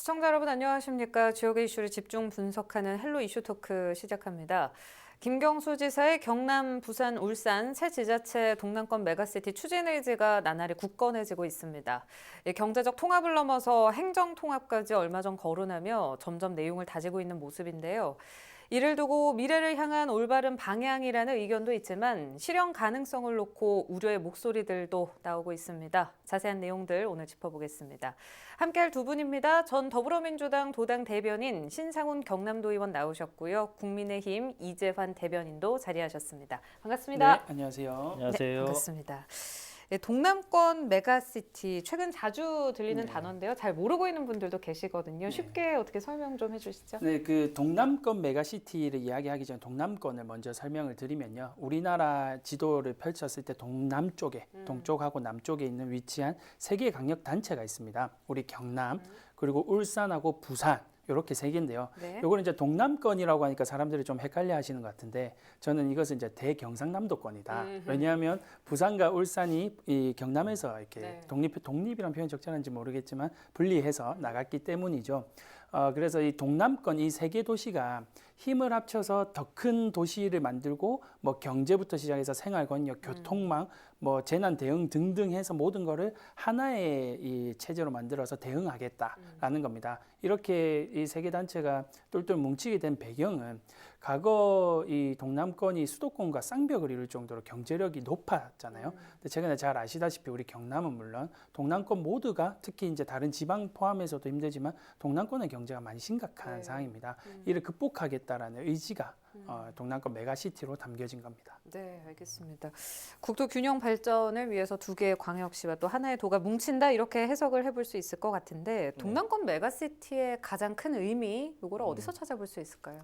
시청자 여러분 안녕하십니까? 지역의 이슈를 집중 분석하는 헬로 이슈 토크 시작합니다. 김경수 지사의 경남, 부산, 울산 새 지자체 동남권 메가시티 추진 의지가 나날이 굳건해지고 있습니다. 경제적 통합을 넘어서 행정 통합까지 얼마 전 거론하며 점점 내용을 다지고 있는 모습인데요. 이를 두고 미래를 향한 올바른 방향이라는 의견도 있지만 실현 가능성을 놓고 우려의 목소리들도 나오고 있습니다. 자세한 내용들 오늘 짚어보겠습니다. 함께할 두 분입니다. 전 더불어민주당 도당 대변인 신상훈 경남도 의원 나오셨고요. 국민의힘 이재환 대변인도 자리하셨습니다. 반갑습니다. 네, 안녕하세요. 안녕하세요. 네, 반갑습니다. 네, 동남권 메가시티 최근 자주 들리는 네. 단어인데요. 잘 모르고 있는 분들도 계시거든요. 쉽게 어떻게 설명 좀 해주시죠? 네, 그 동남권 메가시티를 이야기하기 전에 동남권을 먼저 설명을 드리면요. 우리나라 지도를 펼쳤을 때 동남쪽에, 동쪽하고 남쪽에 있는 위치한 세 개의 강력 단체가 있습니다. 우리 경남, 그리고 울산하고 부산. 이렇게 세 개인데요. 네. 요거는 이제 동남권이라고 하니까 사람들이 좀 헷갈려 하시는 것 같은데 저는 이것은 이제 대경상남도권이다. 왜냐하면 부산과 울산이 이 경남에서 이렇게 네. 독립이란 표현이 적절한지 모르겠지만 분리해서 나갔기 때문이죠. 그래서 이 동남권 이 세 개 도시가 힘을 합쳐서 더 큰 도시를 만들고 뭐 경제부터 시작해서 생활권역, 교통망, 뭐 재난 대응 등등 해서 모든 거를 하나의 이 체제로 만들어서 대응하겠다라는 겁니다. 이렇게 이 세 개 단체가 똘똘 뭉치게 된 배경은 과거 이 동남권이 수도권과 쌍벽을 이룰 정도로 경제력이 높았잖아요. 근데 최근에 잘 아시다시피 우리 경남은 물론 동남권 모두가 특히 이제 다른 지방 포함해서도 힘들지만 동남권의 경제가 많이 심각한 네. 상황입니다. 이를 극복하겠다라는 의지가 동남권 메가시티로 담겨진 겁니다. 네, 알겠습니다. 국토 균형 발전을 위해서 두 개의 광역시와 또 하나의 도가 뭉친다 이렇게 해석을 해볼 수 있을 것 같은데 동남권 메가시티의 가장 큰 의미 이거를 어디서 찾아볼 수 있을까요?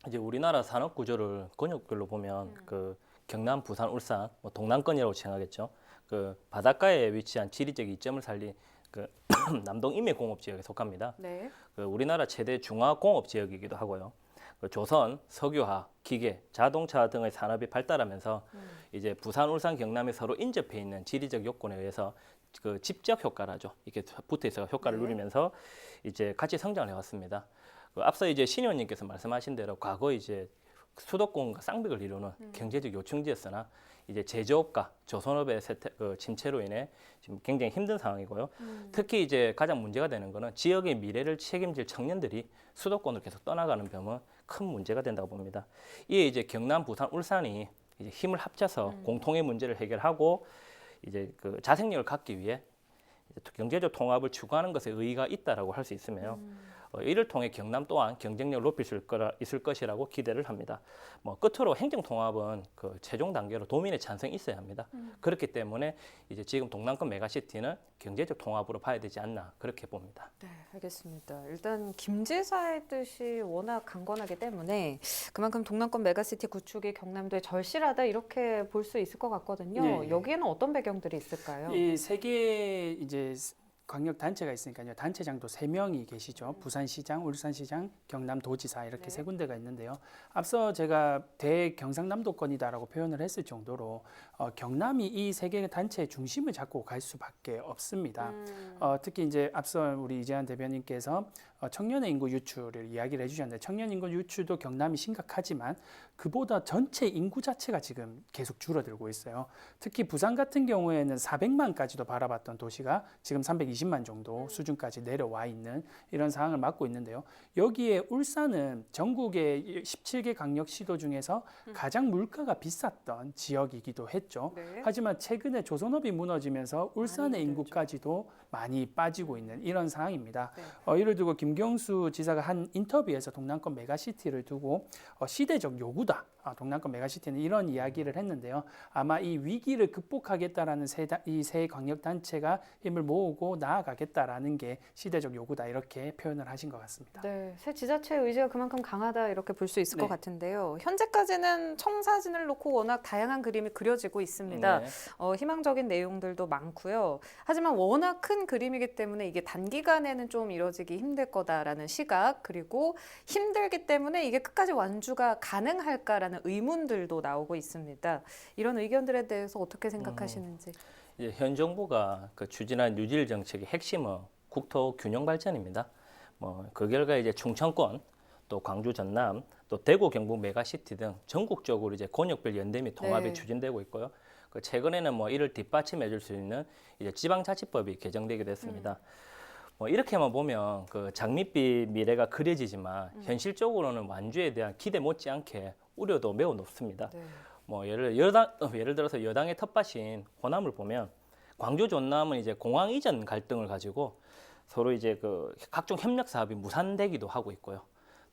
이제 우리나라 산업 구조를 권역별로 보면 그 경남, 부산, 울산, 뭐 동남권이라고 칭하겠죠. 그 바닷가에 위치한 지리적 이점을 살린 그 남동 임해공업 지역에 속합니다. 네. 그 우리나라 최대 중화공업 지역이기도 하고요. 그 조선, 석유화, 기계, 자동차 등의 산업이 발달하면서 이제 부산, 울산, 경남이 서로 인접해 있는 지리적 요건에 의해서 그 집적 효과라죠. 이렇게 붙어 있어 효과를 네. 누리면서 이제 같이 성장을 해왔습니다. 그 앞서 이제 신 의원님께서 말씀하신 대로 과거 이제 수도권과 쌍벽을 이루는 경제적 요충지였으나 이제 제조업과 조선업의 침체로 인해 지금 굉장히 힘든 상황이고요. 특히 이제 가장 문제가 되는 거는 지역의 미래를 책임질 청년들이 수도권으로 계속 떠나가는 점은 큰 문제가 된다고 봅니다. 이에 이제 경남, 부산, 울산이 이제 힘을 합쳐서 공통의 문제를 해결하고 이제 그 자생력을 갖기 위해 경제적 통합을 추구하는 것에 의의가 있다라고 할 수 있으며 이를 통해 경남 또한 경쟁력을 높일 수 있을 것이라고 기대를 합니다. 뭐 끝으로 행정 통합은 그 최종 단계로 도민의 찬성이 있어야 합니다. 그렇기 때문에 이제 지금 동남권 메가시티는 경제적 통합으로 봐야 되지 않나 그렇게 봅니다. 네, 알겠습니다. 일단 김 지사의 뜻이 워낙 강건하기 때문에 그만큼 동남권 메가시티 구축이 경남도에 절실하다 이렇게 볼 수 있을 것 같거든요. 네. 여기에는 어떤 배경들이 있을까요? 이 세 개 이제 광역 단체가 있으니까요. 단체장도 3명이 계시죠. 부산시장, 울산시장, 경남도지사 이렇게 네. 세 군데가 있는데요. 앞서 제가 대경상남도권이다라고 표현을 했을 정도로 경남이 이 세 개의 단체의 중심을 잡고 갈 수밖에 없습니다. 특히 이제 앞서 우리 이재환 대변인께서 청년의 인구 유출을 이야기를 해주셨는데 청년 인구 유출도 경남이 심각하지만 그보다 전체 인구 자체가 지금 계속 줄어들고 있어요. 특히 부산 같은 경우에는 400만까지도 바라봤던 도시가 지금 320만 정도 수준까지 내려와 있는 이런 상황을 맞고 있는데요. 여기에 울산은 전국의 17개 강력시도 중에서 가장 물가가 비쌌던 지역이기도 했죠. 네. 하지만 최근에 조선업이 무너지면서 울산의 인구까지도 많이 빠지고 있는 이런 상황입니다. 네. 이를 두고 김경수 지사가 한 인터뷰에서 동남권 메가시티를 두고 시대적 요구다. 동남권 메가시티는 이런 이야기를 했는데요. 아마 이 위기를 극복하겠다라는 이 세 광역단체가 힘을 모으고 나아가겠다라는 게 시대적 요구다. 이렇게 표현을 하신 것 같습니다. 네, 새 지자체의 의지가 그만큼 강하다 이렇게 볼 수 있을 네. 것 같은데요. 현재까지는 청사진을 놓고 워낙 다양한 그림이 그려지고 있습니다. 네. 희망적인 내용들도 많고요. 하지만 워낙 큰 그림이기 때문에 이게 단기간에는 좀 이루어지기 힘들 거다라는 시각 그리고 힘들기 때문에 이게 끝까지 완주가 가능할까라는 의문들도 나오고 있습니다. 이런 의견들에 대해서 어떻게 생각하시는지. 이제 현 정부가 그 추진한 뉴딜 정책의 핵심은 국토 균형 발전입니다. 그 결과 이제 충청권, 또 광주, 전남, 또 대구, 경북 메가시티 등 전국적으로 이제 권역별 연대 및 통합이 네. 추진되고 있고요. 최근에는 이를 뒷받침해줄 수 있는 이제 지방자치법이 개정되기도 했습니다. 이렇게만 보면 그 장밋빛 미래가 그려지지만 현실적으로는 완주에 대한 기대 못지않게 우려도 매우 높습니다. 네. 예를 들어서 여당의 텃밭인 호남을 보면 광주 전남은 이제 공항 이전 갈등을 가지고 서로 이제 그 각종 협력 사업이 무산되기도 하고 있고요.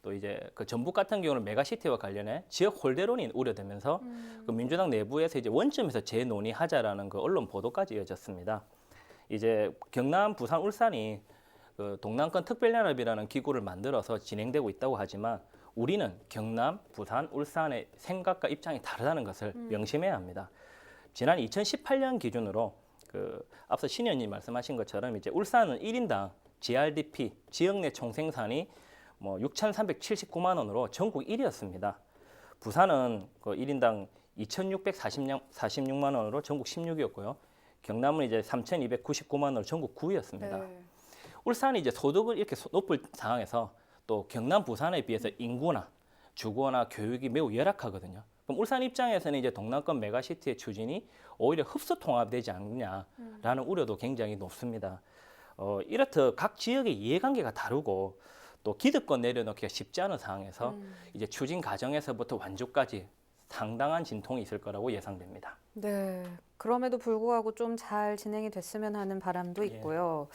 또 이제 그 전북 같은 경우는 메가시티와 관련해 지역 홀대론이 우려되면서 그 민주당 내부에서 이제 원점에서 재논의하자라는 그 언론 보도까지 이어졌습니다. 이제 경남, 부산, 울산이 그 동남권 특별연합이라는 기구를 만들어서 진행되고 있다고 하지만 우리는 경남, 부산, 울산의 생각과 입장이 다르다는 것을 명심해야 합니다. 지난 2018년 기준으로 그 앞서 신 의원님 말씀하신 것처럼 이제 울산은 1인당 GRDP 지역 내 총생산이 6,379만 원으로 전국 1위였습니다. 부산은 그 1인당 2,646만 원으로 전국 16위였고요. 경남은 이제 3,299만 원으로 전국 9위였습니다. 네. 울산이 이제 소득을 이렇게 높은 상황에서 또 경남, 부산에 비해서 인구나 주거나 교육이 매우 열악하거든요. 그럼 울산 입장에서는 이제 동남권 메가시티의 추진이 오히려 흡수 통합되지 않느냐라는 우려도 굉장히 높습니다. 이렇듯 각 지역의 이해관계가 다르고 또 기득권 내려놓기가 쉽지 않은 상황에서 이제 추진 과정에서부터 완주까지 상당한 진통이 있을 거라고 예상됩니다. 네. 그럼에도 불구하고 좀 잘 진행이 됐으면 하는 바람도 예. 있고요.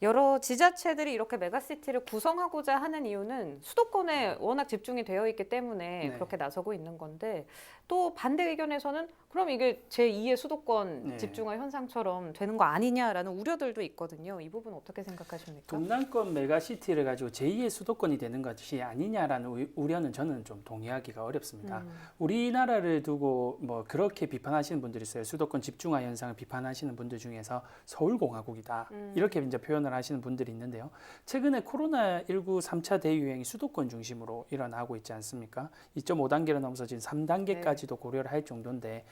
여러 지자체들이 이렇게 메가시티를 구성하고자 하는 이유는 수도권에 워낙 집중이 되어 있기 때문에 네. 그렇게 나서고 있는 건데 또 반대 의견에서는 그럼 이게 제2의 수도권 네. 집중화 현상처럼 되는 거 아니냐라는 우려들도 있거든요. 이 부분 어떻게 생각하십니까? 동남권 메가시티를 가지고 제2의 수도권이 되는 것이 아니냐라는 우려는 저는 좀 동의하기가 어렵습니다. 우리나라를 두고 그렇게 비판하시는 분들이 있어요. 수도권 집중화 현상을 비판하시는 분들 중에서 서울공화국이다. 이렇게 이제 표현을 하시는 분들이 있는데요. 최근에 코로나19 3차 대유행이 수도권 중심으로 일어나고 있지 않습니까? 2.5단계로 넘어서 지금 3단계까지도 고려를 할 정도인데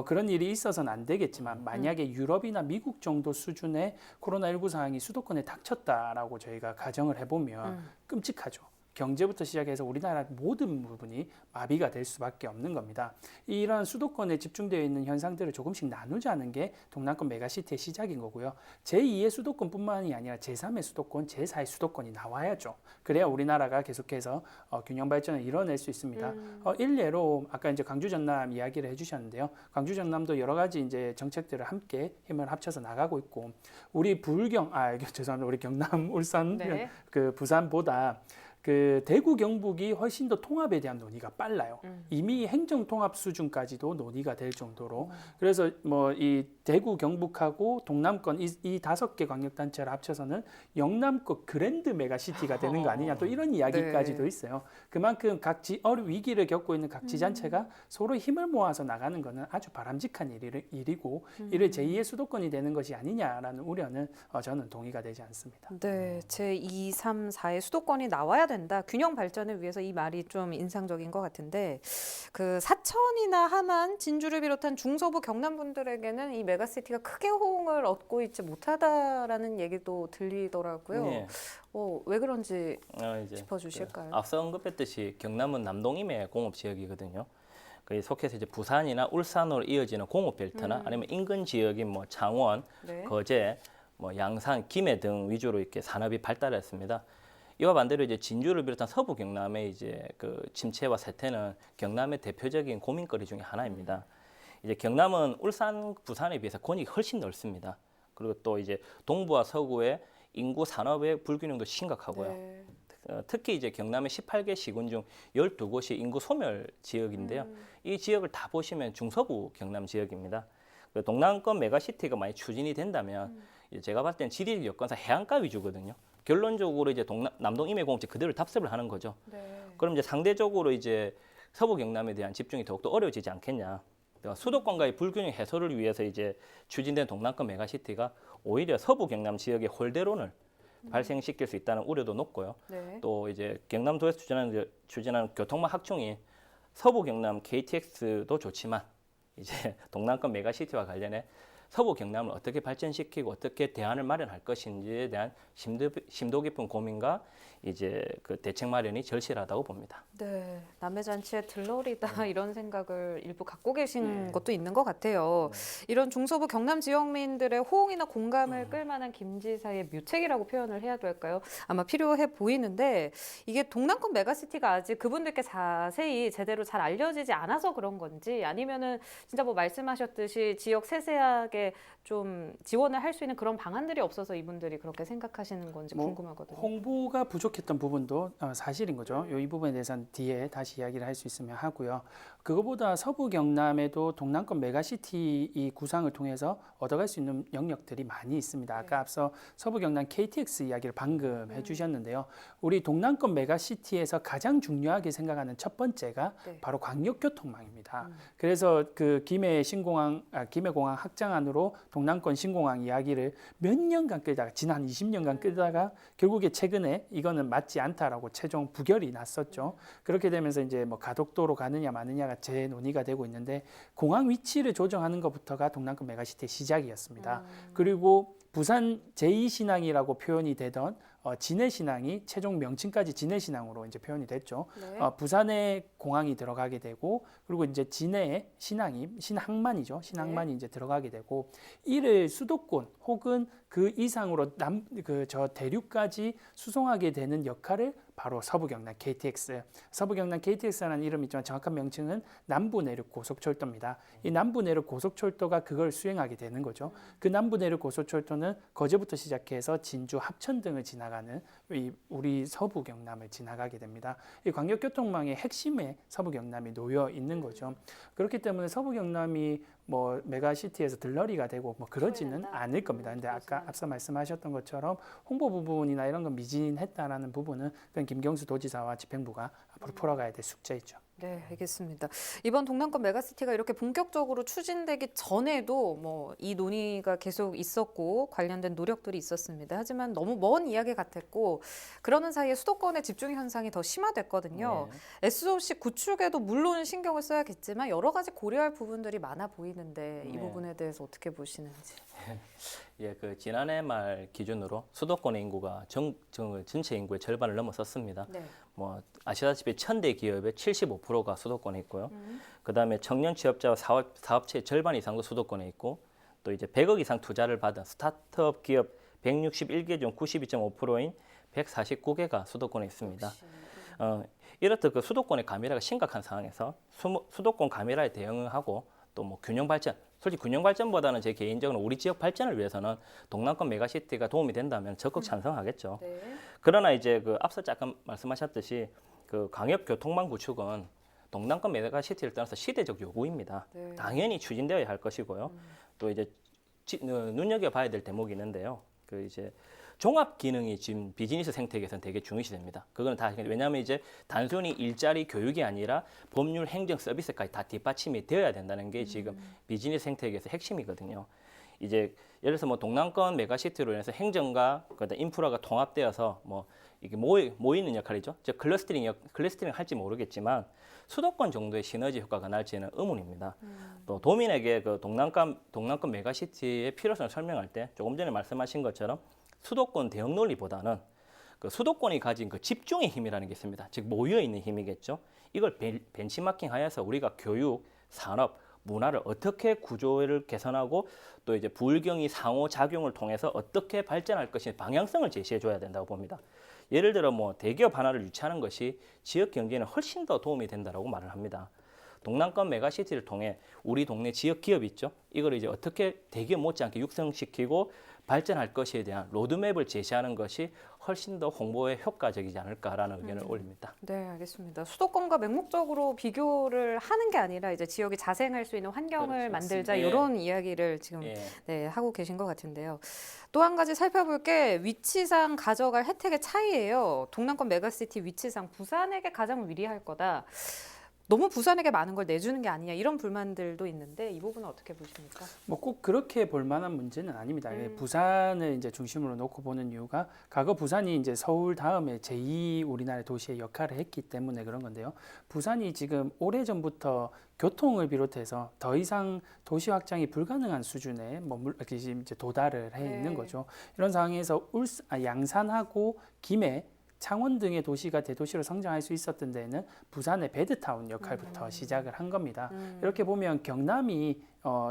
그런 일이 있어서는 안 되겠지만 만약에 유럽이나 미국 정도 수준의 코로나19 상황이 수도권에 닥쳤다라고 저희가 가정을 해보면 끔찍하죠. 경제부터 시작해서 우리나라 모든 부분이 마비가 될 수밖에 없는 겁니다. 이런 수도권에 집중되어 있는 현상들을 조금씩 나누자는 게 동남권 메가시티의 시작인 거고요. 제2의 수도권뿐만이 아니라 제3의 수도권, 제4의 수도권이 나와야죠. 그래야 우리나라가 계속해서 균형 발전을 이뤄낼 수 있습니다. 일례로 아까 이제 광주 전남 이야기를 해주셨는데요. 광주 전남도 여러 가지 이제 정책들을 함께 힘을 합쳐서 나가고 있고 우리 죄송합니다. 우리 경남, 울산, 네. 그 부산보다 그 대구 경북이 훨씬 더 통합에 대한 논의가 빨라요. 이미 행정 통합 수준까지도 논의가 될 정도로 그래서 이 대구 경북하고 동남권 이 5개 광역단체를 합쳐서는 영남권 그랜드 메가시티가 되는 거 아니냐 또 이런 이야기까지도 네. 있어요. 그만큼 위기를 겪고 있는 각 지자체가 서로 힘을 모아서 나가는 것은 아주 바람직한 일이고 이를 제2의 수도권이 되는 것이 아니냐라는 우려는 저는 동의가 되지 않습니다. 네, 제2, 3, 4의 수도권이 나와야 된다. 균형 발전을 위해서 이 말이 좀 인상적인 것 같은데 그 사천이나 함안, 진주를 비롯한 중서부 경남 분들에게는 이 메가시티가 크게 호응을 얻고 있지 못하다라는 얘기도 들리더라고요. 네. 왜 그런지 이제 짚어주실까요? 앞서 언급했듯이 경남은 남동임의 공업 지역이거든요. 거기 속해서 이제 부산이나 울산으로 이어지는 공업 벨트나 아니면 인근 지역인 창원, 네. 거제, 양산, 김해 등 위주로 이렇게 산업이 발달했습니다. 이와 반대로 이제 진주를 비롯한 서부 경남의 이제 그 침체와 쇠퇴는 경남의 대표적인 고민거리 중에 하나입니다. 이제 경남은 울산, 부산에 비해서 권익이 훨씬 넓습니다. 그리고 또 이제 동부와 서구의 인구 산업의 불균형도 심각하고요. 네. 특히 이제 경남의 18개 시군 중 12곳이 인구 소멸 지역인데요. 이 지역을 다 보시면 중서부 경남 지역입니다. 그 동남권 메가시티가 많이 추진이 된다면 이제 제가 봤을 땐 지리적 여건상 해안가 위주거든요. 결론적으로 이제 남동 임해공업지 그대로 답습을 하는 거죠. 네. 그럼 이제 상대적으로 이제 서부 경남에 대한 집중이 더욱더 어려워지지 않겠냐. 수도권과의 불균형 해소를 위해서 이제 추진된 동남권 메가시티가 오히려 서부 경남 지역의 홀대론을 발생시킬 수 있다는 우려도 높고요. 네. 또 이제 경남도에서 추진하는 교통망 확충이 서부 경남 KTX도 좋지만 이제 동남권 메가시티와 관련해 서부 경남을 어떻게 발전시키고 어떻게 대안을 마련할 것인지에 대한 심도 깊은 고민과 이제 그 대책 마련이 절실하다고 봅니다. 네, 남의 잔치에 들러리다 이런 생각을 일부 갖고 계신 것도 있는 것 같아요. 이런 중서부 경남 지역민들의 호응이나 공감을 끌 만한 김 지사의 묘책이라고 표현을 해야 될까요? 아마 필요해 보이는데 이게 동남권 메가시티가 아직 그분들께 자세히 제대로 잘 알려지지 않아서 그런 건지 아니면은 진짜 뭐 말씀하셨듯이 지역 세세하게 좀 지원을 할 수 있는 그런 방안들이 없어서 이분들이 그렇게 생각하시는 건지 궁금하거든요. 홍보가 부족했던 부분도 사실인 거죠. 이 부분에 대해서는 뒤에 다시 이야기를 할 수 있으면 하고요. 그거보다 서부 경남에도 동남권 메가시티 이 구상을 통해서 얻어갈 수 있는 영역들이 많이 있습니다. 아까 앞서 서부 경남 KTX 이야기를 방금 해주셨는데요. 우리 동남권 메가시티에서 가장 중요하게 생각하는 첫 번째가 바로 광역교통망입니다. 그래서 그 김해공항 확장안으로 동남권 신공항 이야기를 몇 년간 끌다가 지난 20년간 끌다가 결국에 최근에 이거는 맞지 않다라고 최종 부결이 났었죠. 그렇게 되면서 이제 뭐 가덕도로 가느냐 마느냐가 재논의가 되고 있는데 공항 위치를 조정하는 것부터가 동남권 메가시티의 시작이었습니다. 그리고 부산 제2신항이라고 표현이 되던 진해신항이 최종 명칭까지 진해신항으로 이제 표현이 됐죠. 부산에 공항이 들어가게 되고 그리고 이제 진해에 신항만이죠. 신항만이 이제 들어가게 되고 이를 수도권 혹은 그 이상으로 저 대륙까지 수송하게 되는 역할을 바로 서부경남 KTX. 서부경남 KTX라는 이름이 있지만 정확한 명칭은 남부내륙 고속철도입니다. 이 남부내륙 고속철도가 그걸 수행하게 되는 거죠. 그 남부내륙 고속철도는 거제부터 시작해서 진주, 합천 등을 지나가는 우리 서부경남을 지나가게 됩니다. 이 광역교통망의 핵심에 서부경남이 놓여 있는 거죠. 그렇기 때문에 서부경남이 뭐 메가시티에서 들러리가 되고 뭐 그러지는 않을 겁니다. 근데 아까 앞서 말씀하셨던 것처럼 홍보 부분이나 이런 건 미진했다라는 부분은 그건 김경수 도지사와 집행부가 앞으로 풀어가야 될 숙제이죠. 네, 알겠습니다. 이번 동남권 메가시티가 이렇게 본격적으로 추진되기 전에도 뭐 이 논의가 계속 있었고 관련된 노력들이 있었습니다. 하지만 너무 먼 이야기 같았고 그러는 사이에 수도권의 집중 현상이 더 심화됐거든요. SOC 구축에도 물론 신경을 써야겠지만 여러 가지 고려할 부분들이 많아 보이는데 이 부분에 대해서 어떻게 보시는지. 예, 그 지난해 말 기준으로 수도권의 인구가 전체 인구의 절반을 넘어섰습니다. 뭐 아시다시피 1000대 기업의 75%가 수도권에 있고요. 그다음에 청년 취업자와 사업체의 절반 이상도 수도권에 있고 또 이제 100억 이상 투자를 받은 스타트업 기업 161개 중 92.5%인 149개가 수도권에 있습니다. 이렇듯 그 수도권의 가미라가 심각한 상황에서 수도권 가미라에 대응하고 또 뭐 균형 발전, 솔직히 균형 발전보다는 제 개인적으로 우리 지역 발전을 위해서는 동남권 메가시티가 도움이 된다면 적극 찬성하겠죠. 그러나 이제 그 앞서 잠깐 말씀하셨듯이 그 광역교통망 구축은 동남권 메가시티를 떠나서 시대적 요구입니다. 당연히 추진되어야 할 것이고요. 또 이제 눈여겨봐야 될 대목이 있는데요. 그 이제 종합 기능이 지금 비즈니스 생태계에서는 되게 중요시됩니다. 그거는 다 왜냐하면 이제 단순히 일자리 교육이 아니라 법률, 행정, 서비스까지 다 뒷받침이 되어야 된다는 게 지금 비즈니스 생태계에서 핵심이거든요. 이제 예를 들어서 뭐 동남권 메가시티로 인해서 행정과 그다음 인프라가 통합되어서 뭐 이게 모이는 역할이죠. 즉 클러스터링 할지 모르겠지만 수도권 정도의 시너지 효과가 날지는 의문입니다. 또 도민에게 그 동남권 메가시티의 필요성을 설명할 때 조금 전에 말씀하신 것처럼 수도권 대응 논리보다는 그 수도권이 가진 그 집중의 힘이라는 게 있습니다. 즉 모여 있는 힘이겠죠. 이걸 벤치마킹하여서 우리가 교육, 산업, 문화를 어떻게 구조를 개선하고 또 이제 불경이 상호작용을 통해서 어떻게 발전할 것인지 방향성을 제시해 줘야 된다고 봅니다. 예를 들어 뭐 대기업 하나를 유치하는 것이 지역 경제에는 훨씬 더 도움이 된다라고 말을 합니다. 동남권 메가시티를 통해 우리 동네 지역 기업이 있죠. 이걸 이제 어떻게 대기업 못지않게 육성시키고 발전할 것에 대한 로드맵을 제시하는 것이 훨씬 더 홍보에 효과적이지 않을까라는 의견을 올립니다. 네, 알겠습니다. 수도권과 맹목적으로 비교를 하는 게 아니라 이제 지역이 자생할 수 있는 환경을 만들자 이런 이야기를 지금 하고 계신 것 같은데요. 또 한 가지 살펴볼 게 위치상 가져갈 혜택의 차이예요. 동남권 메가시티 위치상 부산에게 가장 유리할 거다. 너무 부산에게 많은 걸 내주는 게 아니냐 이런 불만들도 있는데 이 부분은 어떻게 보십니까? 뭐 꼭 그렇게 볼 만한 문제는 아닙니다. 부산을 이제 중심으로 놓고 보는 이유가 과거 부산이 이제 서울 다음에 제2 우리나라의 도시의 역할을 했기 때문에 그런 건데요. 부산이 지금 오래전부터 교통을 비롯해서 더 이상 도시 확장이 불가능한 수준에 지금 이제 도달을 해 있는 거죠. 이런 상황에서 양산하고 김해 창원 등의 도시가 대도시로 성장할 수 있었던 데에는 부산의 배드타운 역할부터 시작을 한 겁니다. 이렇게 보면 경남이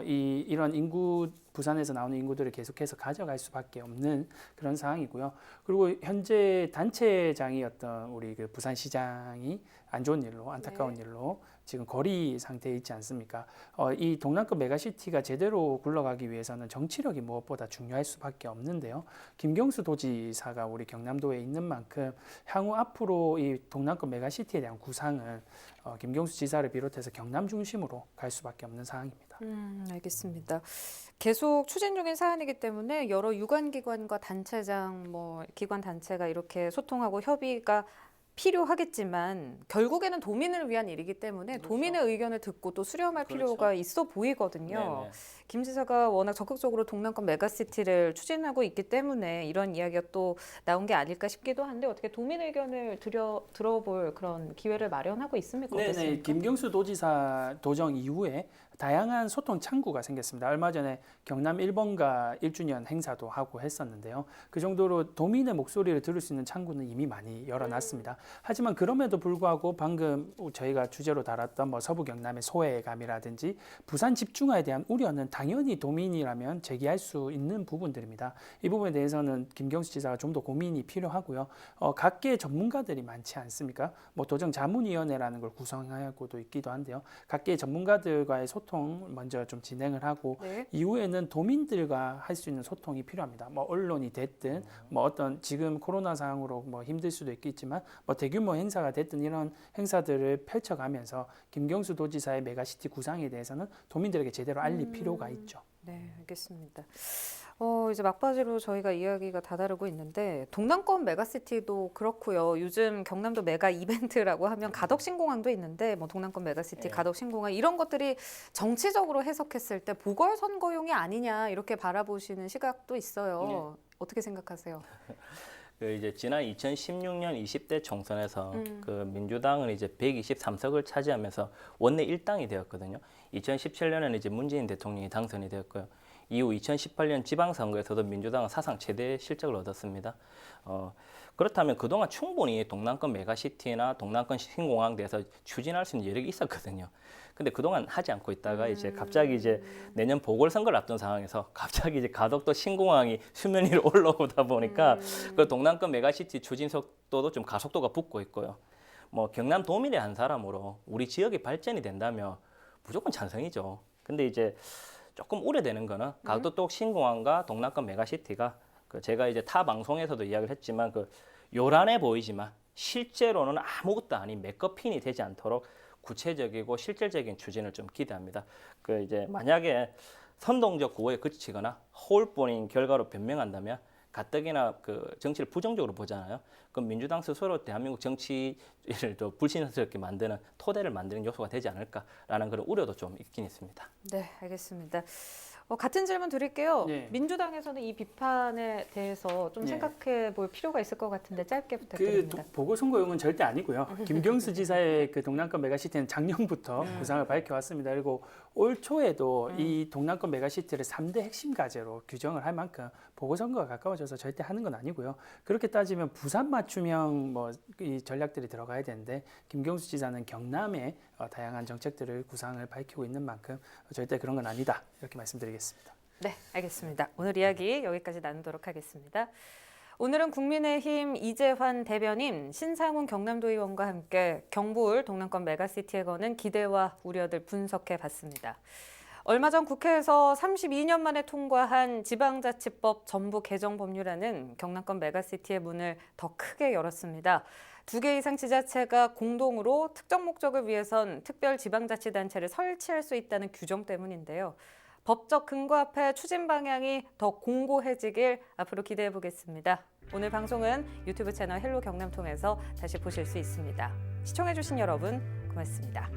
이런 인구 부산에서 나오는 인구들을 계속해서 가져갈 수밖에 없는 그런 상황이고요. 그리고 현재 단체장이었던 우리 그 부산시장이 안 좋은 일로 안타까운 일로 지금 거리 상태에 있지 않습니까? 이 동남권 메가시티가 제대로 굴러가기 위해서는 정치력이 무엇보다 중요할 수밖에 없는데요. 김경수 도지사가 우리 경남도에 있는 만큼 향후 앞으로 이 동남권 메가시티에 대한 구상은 김경수 지사를 비롯해서 경남 중심으로 갈 수밖에 없는 상황입니다. 알겠습니다. 계속 추진 중인 사안이기 때문에 여러 유관기관과 단체장, 기관 단체가 이렇게 소통하고 협의가 필요하겠지만 결국에는 도민을 위한 일이기 때문에 그렇죠. 도민의 의견을 듣고 또 수렴할 그렇죠. 필요가 있어 보이거든요. 네네. 김 지사가 워낙 적극적으로 동남권 메가시티를 추진하고 있기 때문에 이런 이야기가 또 나온 게 아닐까 싶기도 한데 어떻게 도민 의견을 들어볼 그런 기회를 마련하고 있습니까? 네네. 어떻습니까? 김경수 도지사 도정 이후에 다양한 소통 창구가 생겼습니다. 얼마 전에 경남 1번가 1주년 행사도 하고 했었는데요. 그 정도로 도민의 목소리를 들을 수 있는 창구는 이미 많이 열어놨습니다. 하지만 그럼에도 불구하고 방금 저희가 주제로 다뤘던 서부 경남의 소외감이라든지 부산 집중화에 대한 우려는 당연히 도민이라면 제기할 수 있는 부분들입니다. 이 부분에 대해서는 김경수 지사가 좀 더 고민이 필요하고요. 각계 전문가들이 많지 않습니까? 도정 자문위원회라는 걸 구성하고도 있기도 한데요. 각계 전문가들과의 소통 먼저 좀 진행을 하고 이후에는 도민들과 할 수 있는 소통이 필요합니다. 언론이 됐든 어떤 지금 코로나 상황으로 힘들 수도 있겠지만 대규모 행사가 됐든 이런 행사들을 펼쳐가면서 김경수 도지사의 메가시티 구상에 대해서는 도민들에게 제대로 알릴 필요가 있죠. 네, 알겠습니다. 이제 막바지로 저희가 이야기가 다다르고 있는데 동남권 메가시티도 그렇고요. 요즘 경남도 메가 이벤트라고 하면 가덕신공항도 있는데 동남권 메가시티, 가덕신공항 이런 것들이 정치적으로 해석했을 때 보궐선거용이 아니냐 이렇게 바라보시는 시각도 있어요. 어떻게 생각하세요? 이제 지난 2016년 20대 총선에서 그 민주당은 이제 123석을 차지하면서 원내 1당이 되었거든요. 2017년에는 이제 문재인 대통령이 당선이 되었고요. 이후 2018년 지방선거에서도 민주당은 사상 최대 실적을 얻었습니다. 그렇다면 그동안 충분히 동남권 메가시티나 동남권 신공항에 대해서 추진할 수 있는 여력이 있었거든요. 근데 그동안 하지 않고 있다가 이제 갑자기 이제 내년 보궐선거를 앞둔 상황에서 갑자기 이제 가덕도 신공항이 수면 위로 올라오다 보니까 그 동남권 메가시티 추진 속도도 좀 가속도가 붙고 있고요. 경남 도민의 한 사람으로 우리 지역이 발전이 된다면 무조건 찬성이죠. 근데 이제 조금 우려되는 거는 가덕도 신공항과 동남권 메가시티가 제가 이제 타 방송에서도 이야기를 했지만 요란해 보이지만 실제로는 아무것도 아닌 메커핀이 되지 않도록 구체적이고 실질적인 추진을 좀 기대합니다. 이제 만약에 선동적 구호에 그치거나 허울뿐인 결과로 변명한다면 가뜩이나 정치를 부정적으로 보잖아요. 그럼 민주당 스스로 대한민국 정치를 더 불신스럽게 만드는 토대를 만드는 요소가 되지 않을까라는 그런 우려도 좀 있긴 있습니다. 네, 알겠습니다. 같은 질문 드릴게요. 네. 민주당에서는 이 비판에 대해서 좀 네. 생각해 볼 필요가 있을 것 같은데 짧게 부탁드립니다. 보궐선거용은 절대 아니고요. 김경수 지사의 동남권 메가시티는 작년부터 구상을 밝혀왔습니다. 그리고 올 초에도 이 동남권 메가시티를 3대 핵심 과제로 규정을 할 만큼 보궐선거가 가까워져서 절대 하는 건 아니고요. 그렇게 따지면 부산 맞춤형 이 전략들이 들어가야 되는데 김경수 지사는 경남에 다양한 정책들을 구상을 밝히고 있는 만큼 절대 그런 건 아니다. 이렇게 말씀드리겠습니다. 네, 알겠습니다. 오늘 이야기 여기까지 나누도록 하겠습니다. 오늘은 국민의힘 이재환 대변인, 신상훈 경남도의원과 함께 경부울 동남권 메가시티에 거는 기대와 우려들 분석해 봤습니다. 얼마 전 국회에서 32년 만에 통과한 지방자치법 전부 개정 법률안은 경남권 메가시티의 문을 더 크게 열었습니다. 2개 이상 지자체가 공동으로 특정 목적을 위해선 특별 지방자치단체를 설치할 수 있다는 규정 때문인데요. 법적 근거 앞에 추진 방향이 더 공고해지길 앞으로 기대해 보겠습니다. 오늘 방송은 유튜브 채널 헬로 경남 통해서 다시 보실 수 있습니다. 시청해 주신 여러분 고맙습니다. 고맙습니다.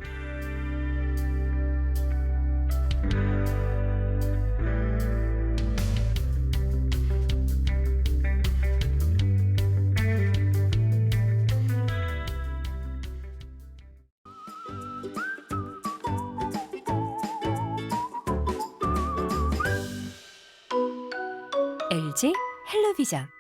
LG 헬로비전